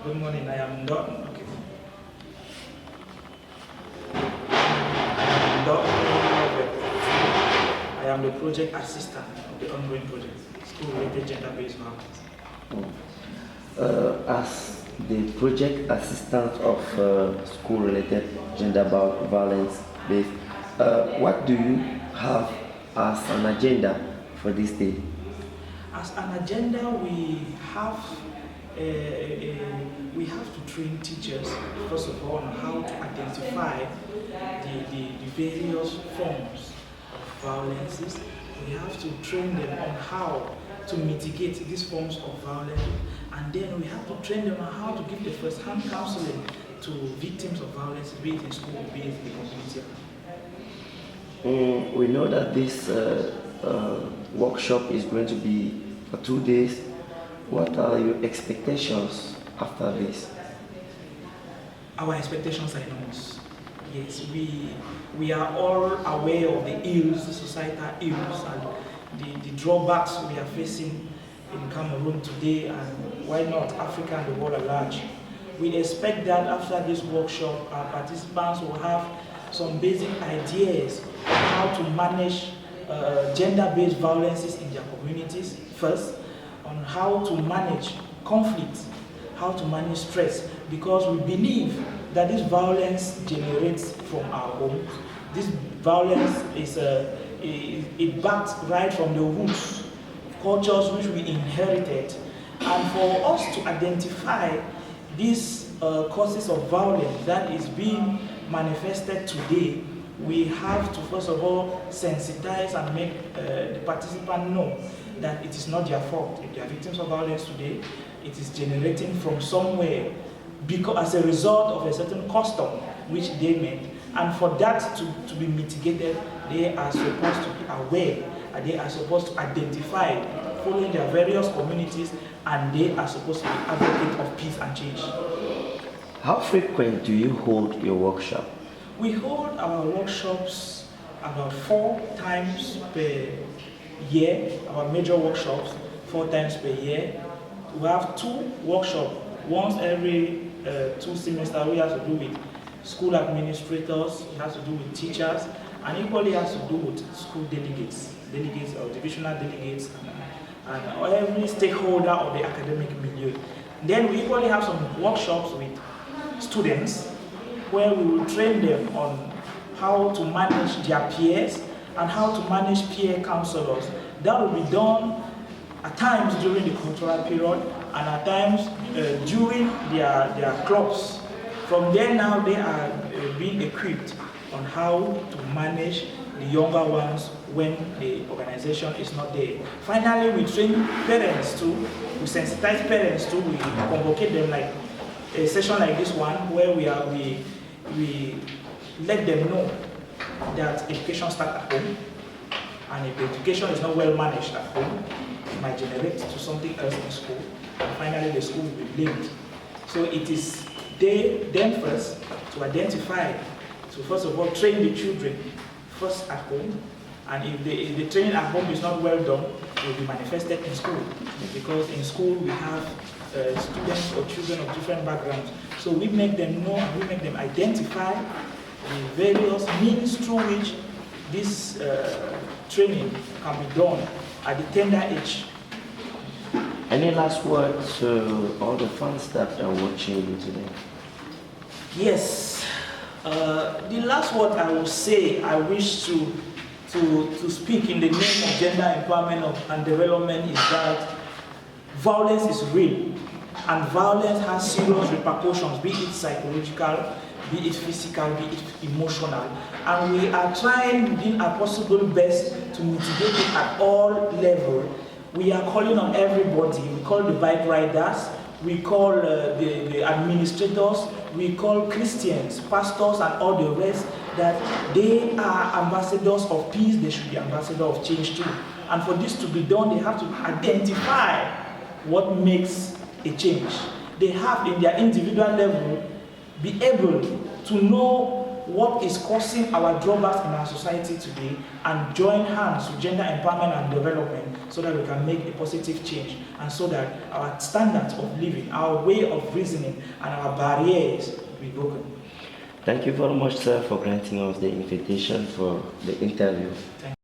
Good morning, I am Dot. Okay. I am the project assistant of the ongoing project, school-related gender-based violence. As the project assistant of school-related gender violence based, what do you have as an agenda for this day? As an agenda, we have to train teachers, first of all, on how to identify the various forms of violences. We have to train them on how to mitigate these forms of violence, and then we have to train them on how to give the first-hand counseling to victims of violence, be it in school, be it in the community. We know that this workshop is going to be for 2 days. What are your expectations after this? Our expectations are enormous. Yes, we are all aware of the ills, the societal ills, and the drawbacks we are facing in Cameroon today, and why not Africa and the world at large. We expect that after this workshop, our participants will have some basic ideas on how to manage gender-based violences in their communities first, on how to manage conflict, how to manage stress, because we believe that this violence generates from our homes. This violence is it backed right from the roots, cultures which we inherited, and for us to identify these causes of violence that is being manifested today, we have to first of all sensitize and make the participant know that it is not their fault. If they are victims of violence today, it is generating from somewhere because as a result of a certain custom which they made. And for that to be mitigated, they are supposed to be aware, and they are supposed to identify following their various communities, and they are supposed to be advocates of peace and change. How frequent do you hold your workshop? We hold our workshops about 4 times per year, our major workshops 4 times per year. We have 2 workshops, once every 2 semesters. We have to do with school administrators, it has to do with teachers, and equally has to do with school delegates or divisional delegates, and every stakeholder of the academic milieu. Then we equally have some workshops with students where we will train them on how to manage their peers and how to manage peer counselors. That will be done at times during the cultural period and at times during their clubs. From there now they are being equipped on how to manage the younger ones when the organization is not there. Finally, we train parents too, we sensitize parents too, we convocate them like a session like this one where we let them know that education starts at home, and if the education is not well managed at home, it might generate to something else in school, and finally the school will be blamed. So it is them first to identify, to first of all train the children first at home, and if the training at home is not well done, it will be manifested in school, because in school we have students or children of different backgrounds. So we make them know and we make them identify the various means through which this training can be done at the tender age. Any last words to all the fans that are watching you today? Yes. The last word I will say, I wish to speak in the name of gender empowerment and development is that violence is real, and violence has serious repercussions, be it psychological, be it physical, be it emotional, and we are trying within our possible best to mitigate it at all levels. We are calling on everybody. We call the bike riders, we call the administrators, we call Christians, pastors, and all the rest, that they are ambassadors of peace, they should be ambassadors of change too. And for this to be done, they have to identify what makes a change. They have in their individual level be able to know what is causing our drawbacks in our society today and join hands to gender empowerment and development so that we can make a positive change and so that our standards of living, our way of reasoning and our barriers will be broken. Thank you very much, sir, for granting us the invitation for the interview. Thank you.